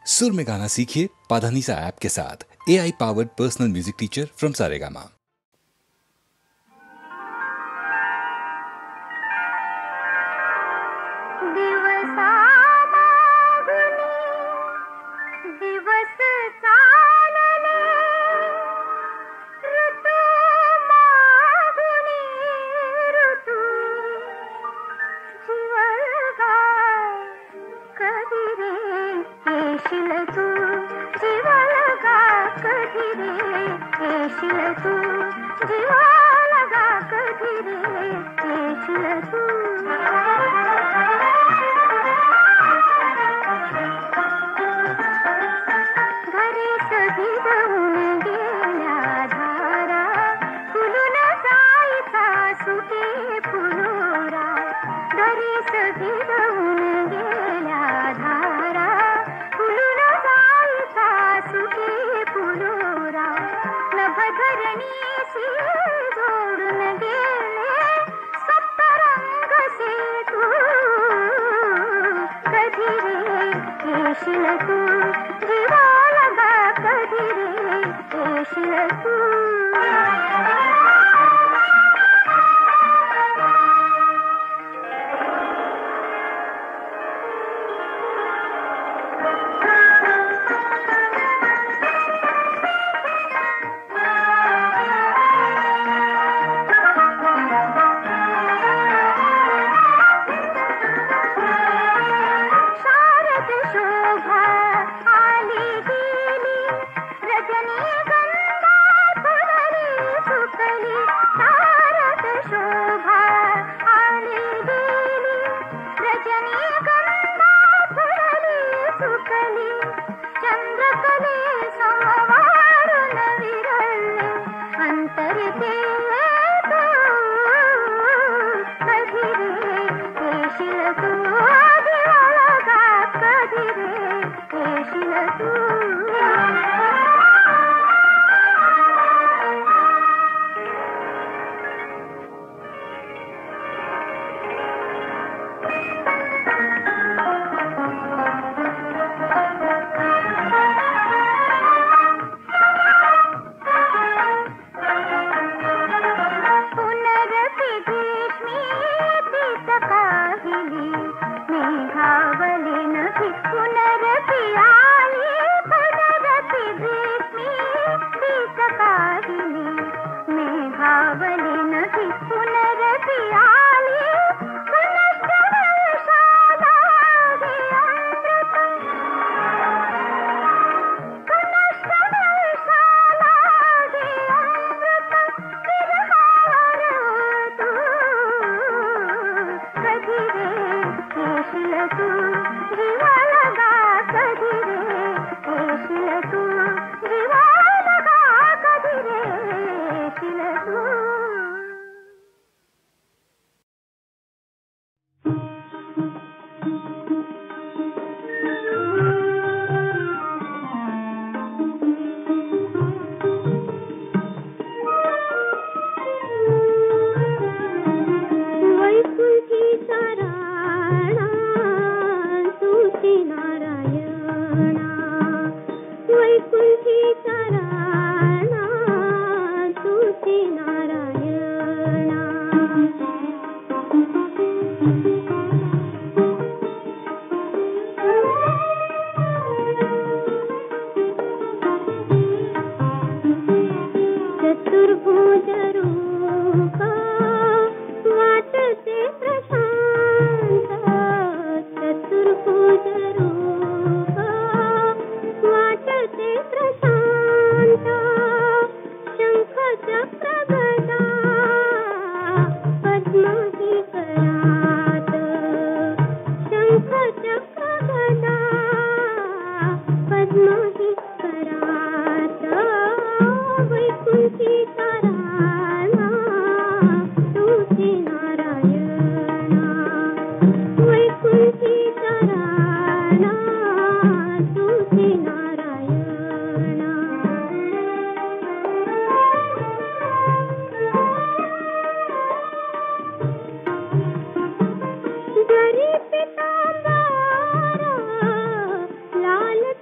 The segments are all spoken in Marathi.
सुर में गाना सीखिए पाधानीसा ऐप के साथ। AI powered personal music teacher from Saregama. लाल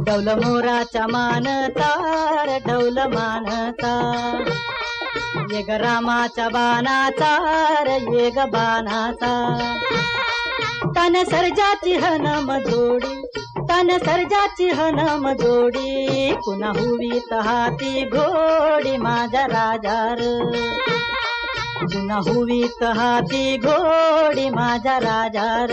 डौल मोराच्या मानता रे डौल मानता, ये ग रामाच्या बाणाचा रे ये ग बाणाचा, तन सर्जाची हनम जोडी, तन सर्जाची हनम जोडी, पुन्हा हुवीत हाती घोडी माझ्या राजार, पुन्हा हुवीत हाती घोडी माझ्या राजार.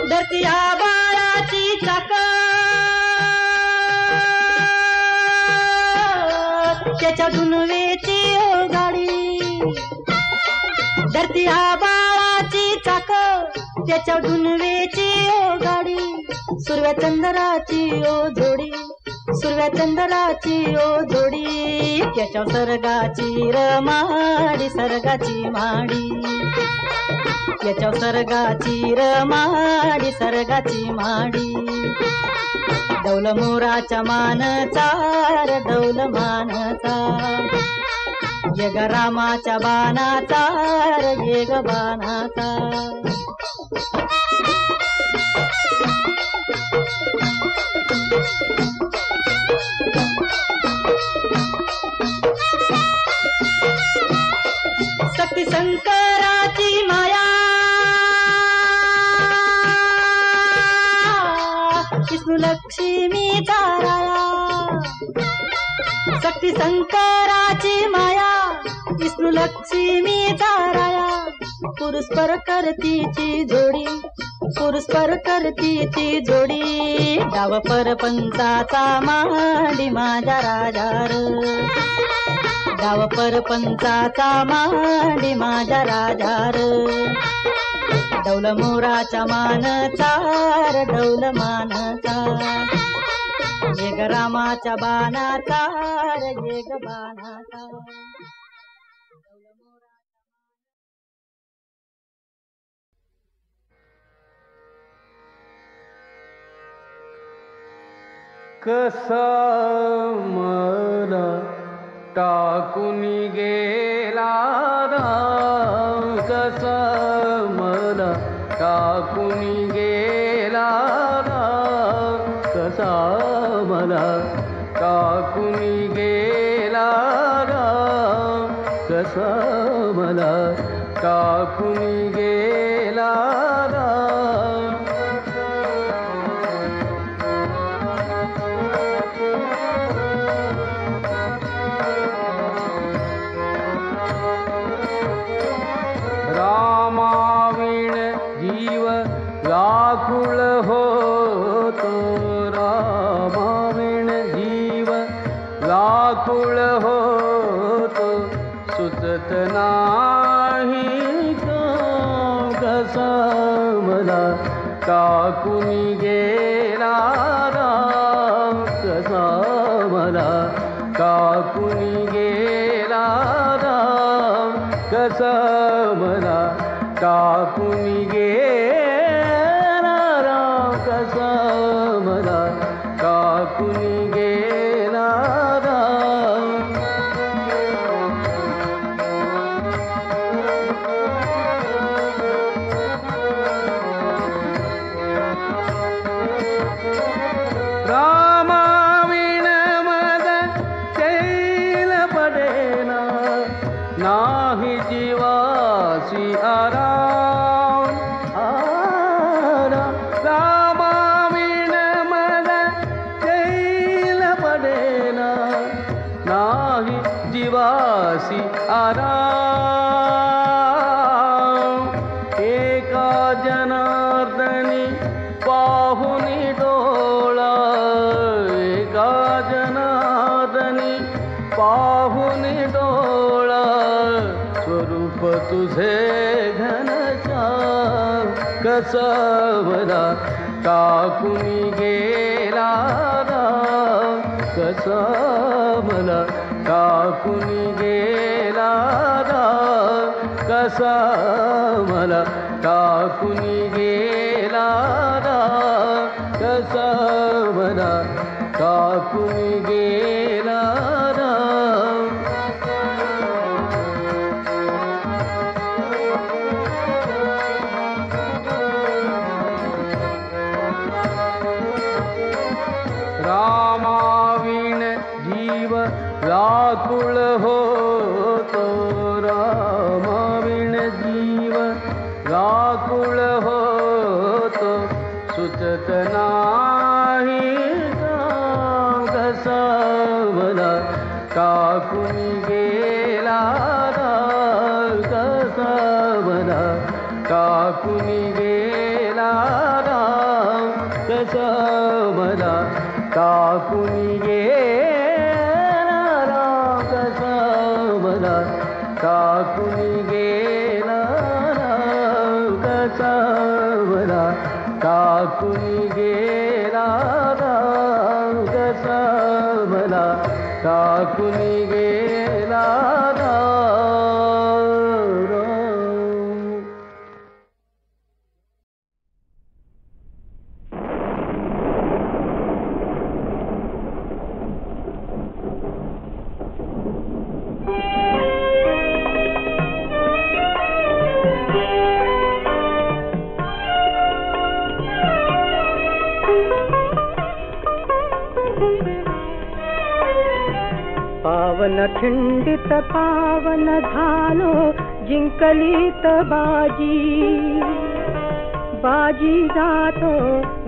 धरतीया बाळाची चाक त्याच्या दुनवेची गाडी, धरतीया बाळाची चाक त्याच्या दुनवेची गाडी, सुरव्या चंद्राची ओ जोडी, सुरव्या चंद्राची ओ जोडी, त्याच्या सर्गाची रमाडी सर्गाची माडी, त्याच्या सर्गाची रमाडी सर्गाची माडी. डौल मोराच्या मानचा रे डौल मानचा, ये ग रामाच्या बाणाचा रे ये ग बाणाचा. शक्ती शंकराची माया, विष्णू लक्ष्मीचा राया, शक्ती शंकराची माया, विष्णू लक्ष्मीचा राया, पुरुषपर करतीची जोडी, पुरुषपर करतीची जोडी, डाव परपंचाचा मांडी माझ्या राजार, डाव परपंचाचा मांडी माझ्या राजार. डौल मोराच्या मानचा रे डौल मानचा, ये ग रामाच्या बाणाचा रे ये ग बाणाचा. कसा मला टाकून गेला राम, कसा मला टाकून गेला राम, कसा मला टाकून गेला राम, कसा मला टाकून गेला राम. रामाविण जीव व्याकुळ होतो, रामाविण जीव व्याकुळ होतो, सुचत नाही तो कसा मला टाकून गेला राम, कसा मला टाकून गेला राम, कसा मला टाकून गेला राम, कसा मला टाकून गेला राम. रामाविण मद शैल पडेना, नाही जीवासी आराम, रामाविण मद शैल पडेना, नाही जीवासी आराम. एका जनार्दनी पाहुनी डोळा, एका जनार्दनी पाहुनी डोळा, स्वरूप तुझे घनश्याम, कसा मला टाकून गेला राम, कसा मला टाकून गेला राम, कसा मला टाकून गेला राम, कसा मला टाकून गेला राम. रामाविण जीव व्याकुळ होतो, रामाविण जीव व्याकुळ होतो, सुचत नाही कसा मला टाकून गेला, कसा मला टाकून गेला, कसा मला टाकून गेला, कसा मला टाकून गेला, कसा मला टाकून गेला, कसा मला टाकून गेला. पावन खिंडित पावन झालो, जिंकलीत बाजी, बाजी जातो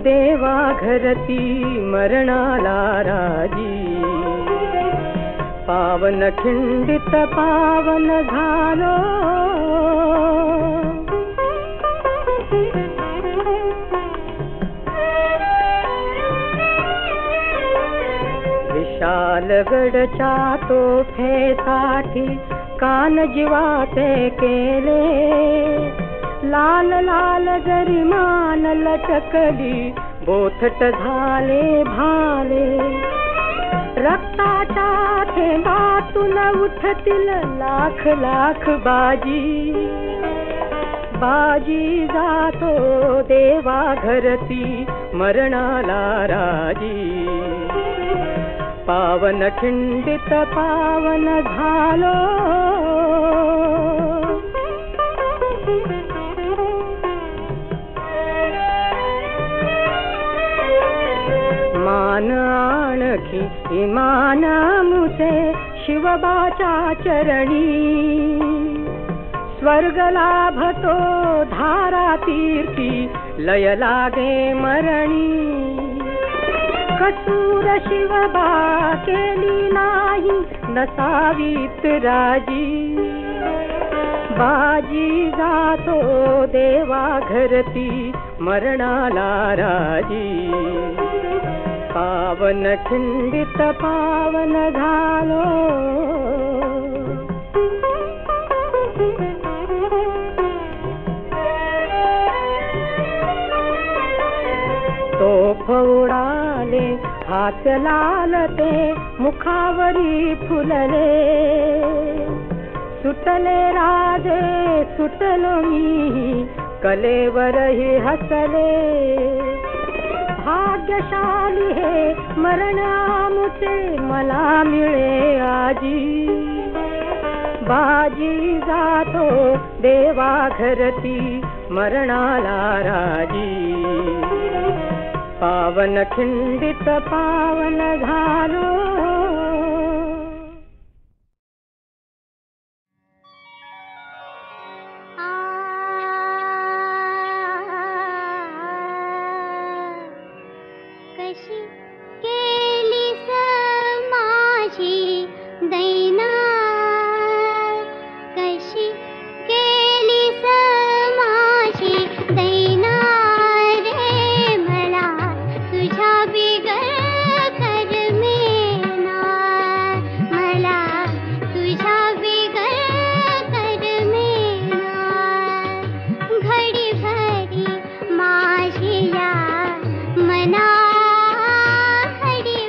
देवा घरती मरणाला राजी. पावन खिंडित पावन झालो, विशालगडच्या तोफेसाठी कान जिवाते केले, लाल लाल गरिमान लटकली बोथट झाले भाले. रक्ताच्या थेंबातून उठतील लाख लाख बाजी, बाजी जातो देवा घरती मरणाला राजी. पावन खिंडित पावन झालो, मान आणखी इमान मुसे शिवबाच्या चरणी, स्वर्ग लाभतो धारा तीर्थी लय लागे मरणी. कसूर शिवबा केली नाही नसावीत राजी, बाजी जातो देवा घरती मरणाला राजी. पावन खिंडित पावन झालो, तोफ उडाले हात लालते मुखावरी फुलले, सुटले राजे सुटलो मी कलेवरही हसले. भाग्यशाली हे मरण आमुचे मला मिळे आजी, बाजी जातो देवा घरती मरणाला राजी. पावन खिंडित पावन झालो, कशी केली समाजी दैना, कशी केली समाजी दैना रे, मला तुझ्या बिगर करमेना, मला तुझ्या बिगर करमेना. घडी भरी माझी या मना, घडी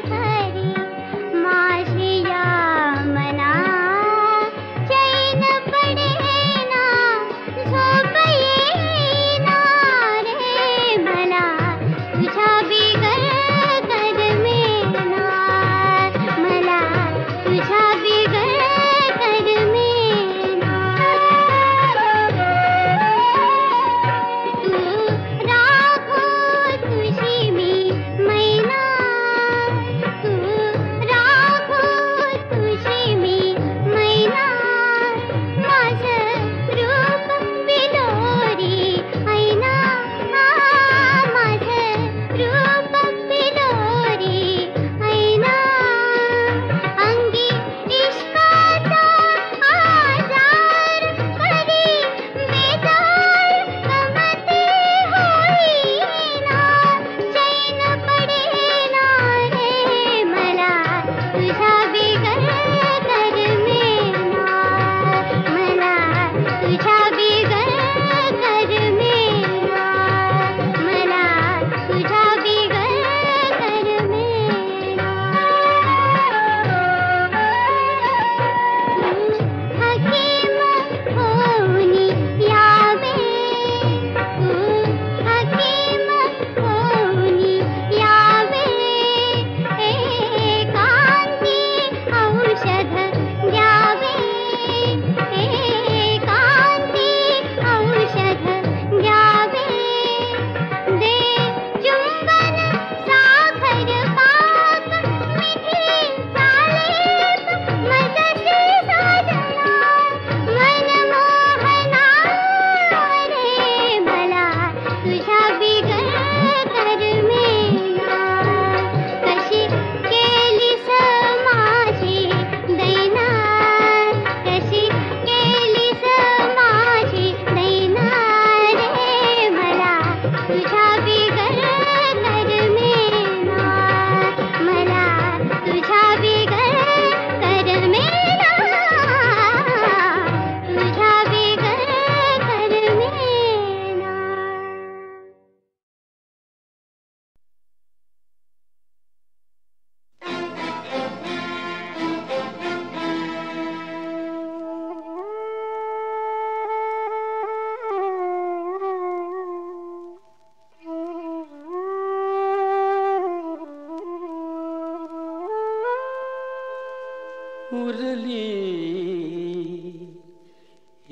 उरली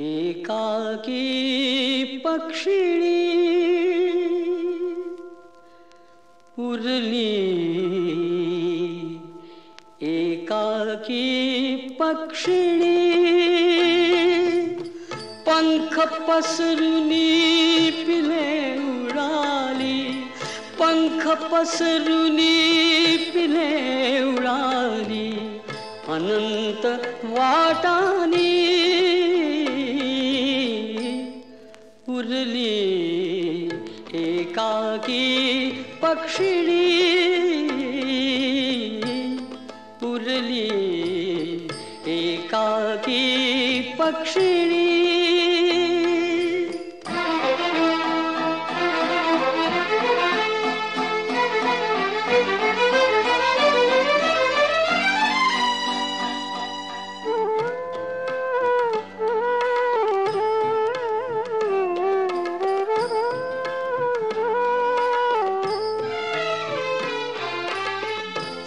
एकाकी पक्षिणी उरली एकाकी पक्षिणी पंख पसरुनी पिले उडाली पंख पसरुनी पिले उडाली अनंत वाटानी उरली एकाकी पक्षिणी उरली एकाकी पक्षिणी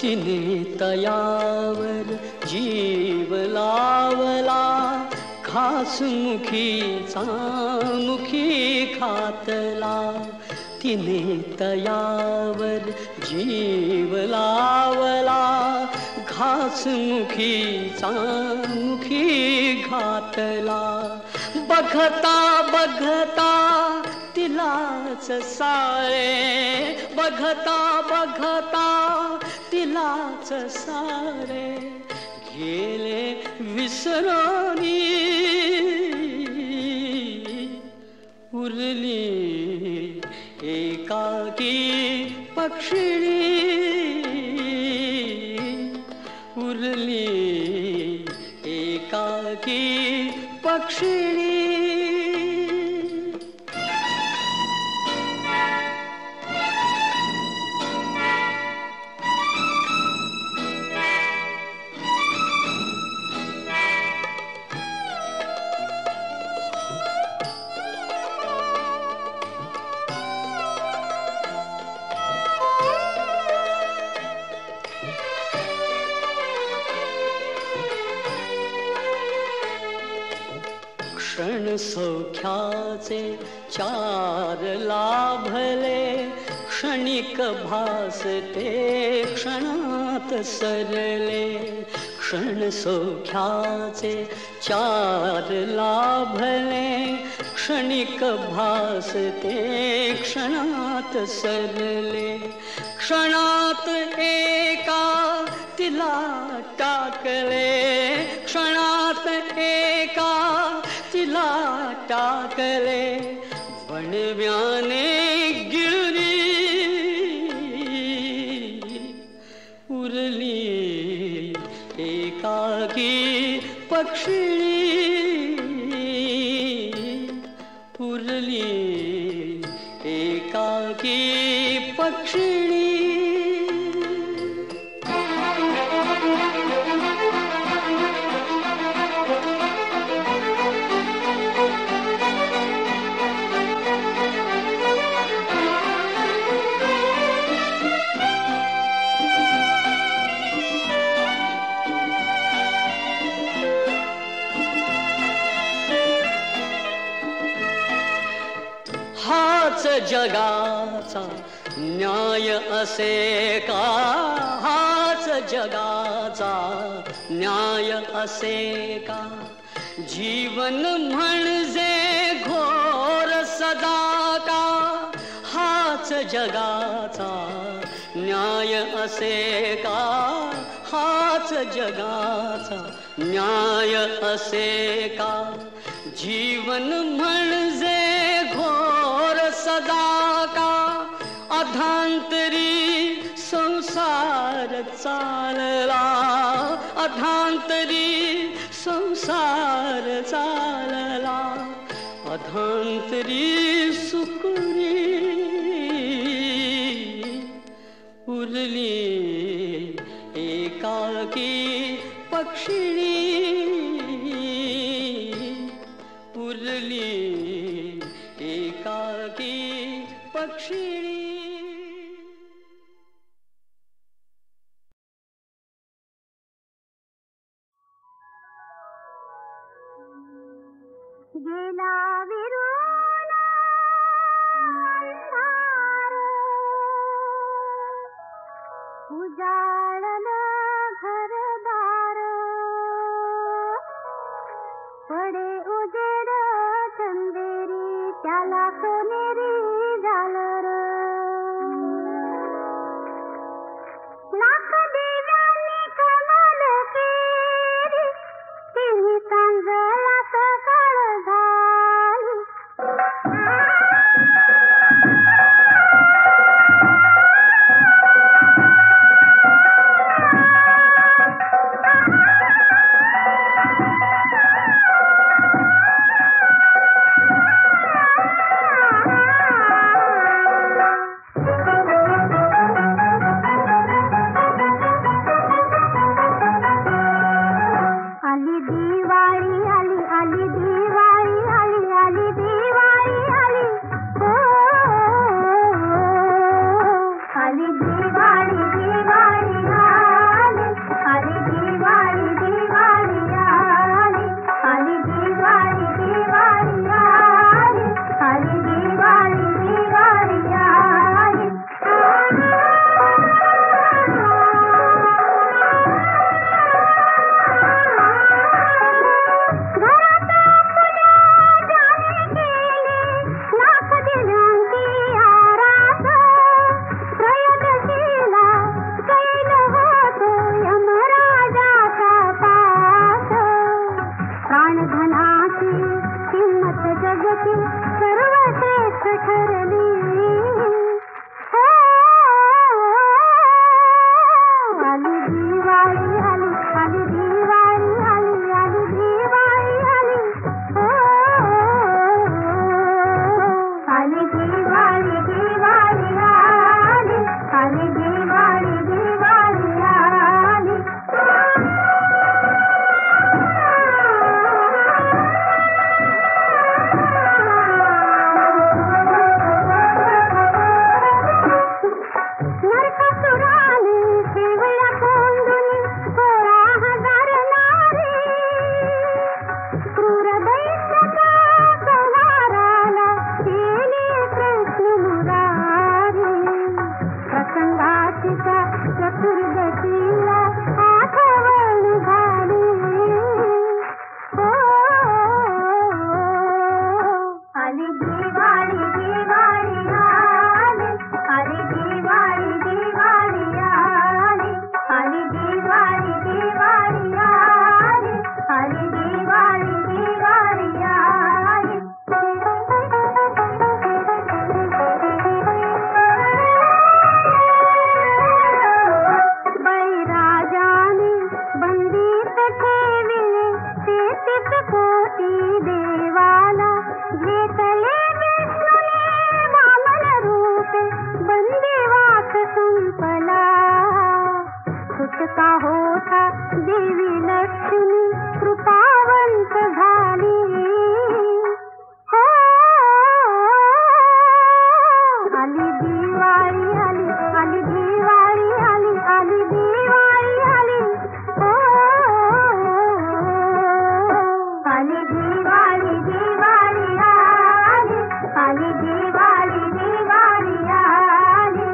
तिने तयावर जीव लावला घासमुखीचा मुखी खातला तिने तयावर जीव लावला घासमुखीचा मुखी घातला बघता बघता तिलाच सारे बघता बघता तिलाच सारे गेले विसरानी उरली एकाकी पक्षिणी उरली एकाकी पक्षिणी क्षण सौख्याचे चार लाभले क्षणिक भासते क्षणात सरले क्षण सौख्याचे चार लाभले क्षणिक भासते क्षणात सरले क्षणात एका तिला टाकले क्षणात एका तिला टाकले वणव्याने गिळली उरली एकाकी पक्षिणी उरली एकाकी पक्षिणी हाच जगाचा न्याय असे का हाच जगाचा न्याय असे का जीवन म्हणजे घोर सदा का हाच जगाचा न्याय असे का हाच जगाचा न्याय असे का जीवन म्हणजे घोर सदा का अधांतरी संसार चालला अधांतरी संसार चालला अधांतरी सुकुरी उरली एकाकी पक्षिणी उरली एकाकी पक्षिणी गेला विरून अंधार, उजाळलं घरदार, पडे उजेड चंदेरी त्याला सोनेरी झालर, लाख दिव्यांनी कमल केली, तिन्ही सांजला सकाळ झाली. आली दिवाळी आली, आली दिवाळी आली, आली दिवाळी आली, हो आली दिवाळी, दिवाळी आली, आली दिवाळी, दिवाळी आली, आली दिवाळी, दिवाळी आली, आली दिवाळी, दिवाळी आली. लाख दिव्यांची आरास, त्रयोदशीला कैल होतो यमराजाचा पास. प्राणधनाची किंमत जगती सर्वश्रेष्ठ ठरली, हो आली दिवाळी आली, आली दिवाळी आली, आली दिवाळी आली, हो आली दिवाळी, दिवाळी आली, आली दिवाळी, दिवाळी आली. नरकासुराने ठेवल्या कोंडून 16,000 नारी, क्रूर दैत्याचा संहाराला केली कृष्ण मुरारी. प्रसंगाची त्या चतुर्दशीला आठवण झाली, हो आली दिवाळी, दिवाळी आली, आली दिवाळी, दिवाळी आली, आली दिवाळी, दिवाळी आली, आली दिवाळी, दिवाळी आली. बळीराजाने बंदीत ठेविले 33 कोटी देवाला, घेतले विष्णूने वामन रूपे, बंदिवास संपला. सुटका होता देवी लक्ष्मी कृपावंत झाली, हो आली दिवाळी आली, आली दिवाळी आली, आली दिवाळी आली, हो आली दिवाळी, दिवाळी आली, आली दिवाळी, दिवाळी आली.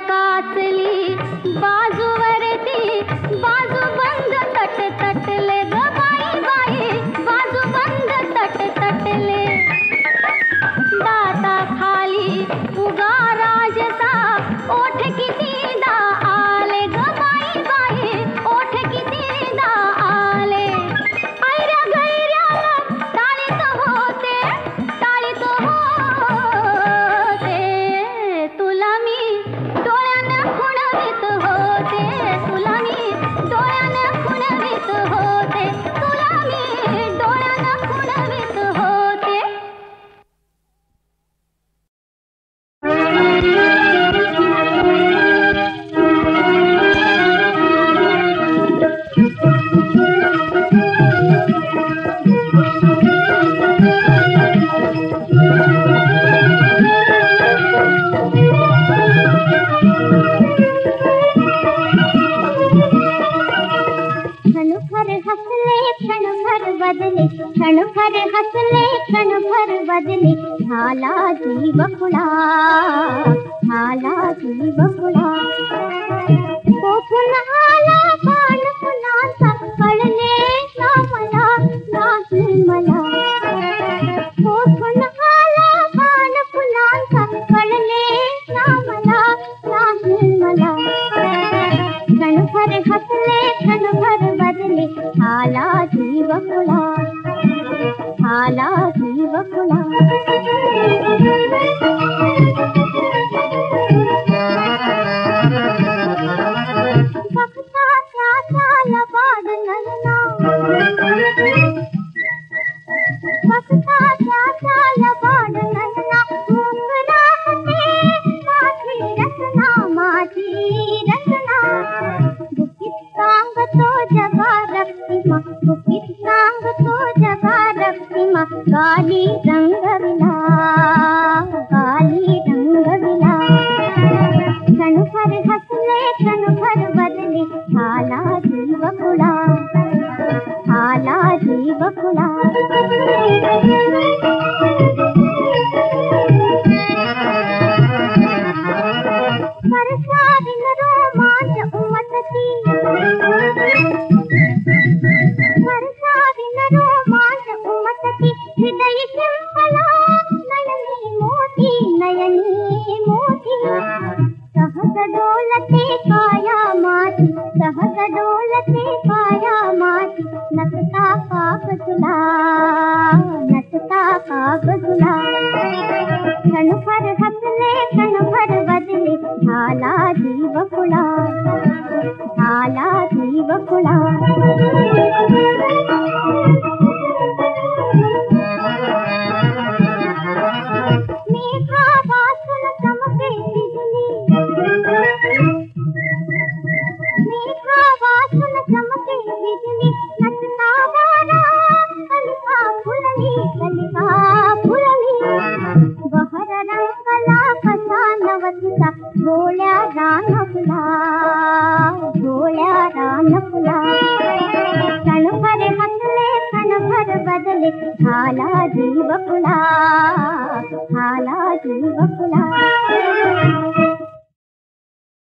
कासली बाजूवरती बाजू बंद तट तटले ग बाई बाई बाजू बंद तट तटले दाता खाली उगा राजसा ओठ कितीदा आले ग बाई बाई ओठ कितीदा आले ऐऱ्या गैऱ्याला टाळीत होते तुला मी डोळ्यानं खुणवीत होते तुला मी डोळ्यानं खुणवीत होते तुला मी डोळ्यानं खुणवीत होते क्षणभर हसले क्षणभर बदले झाला जीव खुळा कोठून आला बाण फुलांचा कळले ना मला नाही मला कोठून आला बाण फुलांचा कळले ना मला नाही मला क्षणभर हसले क्षणभर बदले झाला जीव खुळा बघता त्याला बाड नयना मोगरा हसे माझी रचना बुकीत सांगतो जगा रक्तिमा गाली रंगविला क्षणभर हसले क्षणभर बदले झाला जीव खुळा वर्षाविन रोमांच उमटती हृदय शिंपला नयनी मोठी सहज डोलते काया माती नटता काग तुला क्षणभर हसले क्षणभर बदले झाला जीव खुळा मेघा वाचून चमके बिजली नटता वारा कलिका फुलली बहर रंगला कसा नवतीचा भोळ्या रान फुला क्षणभर हसले क्षणभर बदले झाला जीव खुळा